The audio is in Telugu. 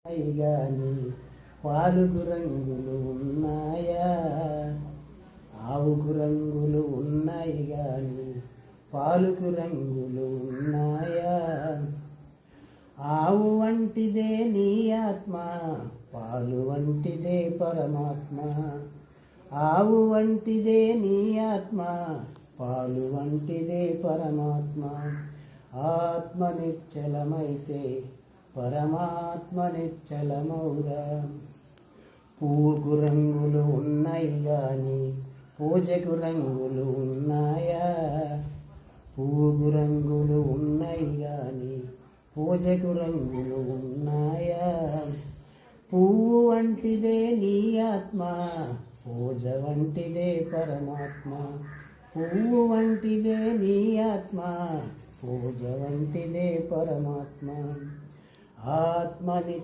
గాని పాలుకు రంగులు ఉన్నాయా? ఆవుకు రంగులు ఉన్నాయి గాని పాలుకు రంగులు ఉన్నాయా? ఆవు వంటిదే నీ ఆత్మ, పాలు వంటిదే పరమాత్మ. ఆవు వంటిదే నీ ఆత్మ, పాలు వంటిదే పరమాత్మ. ఆత్మ నిశ్చలమైతే పరమాత్మ నిశ్చలమౌరా. పువ్వుకు రంగులు ఉన్నాయి గాని పూజకు రంగులు ఉన్నాయా? పువ్వుకు రంగులు ఉన్నాయి గాని పూజకు రంగులు ఉన్నాయా? పువ్వు వంటిదే నీ ఆత్మ, పూజ వంటిదే పరమాత్మ. పువ్వు వంటిదే నీ ఆత్మ, పూజ వంటిదే పరమాత్మ. ఆత్మని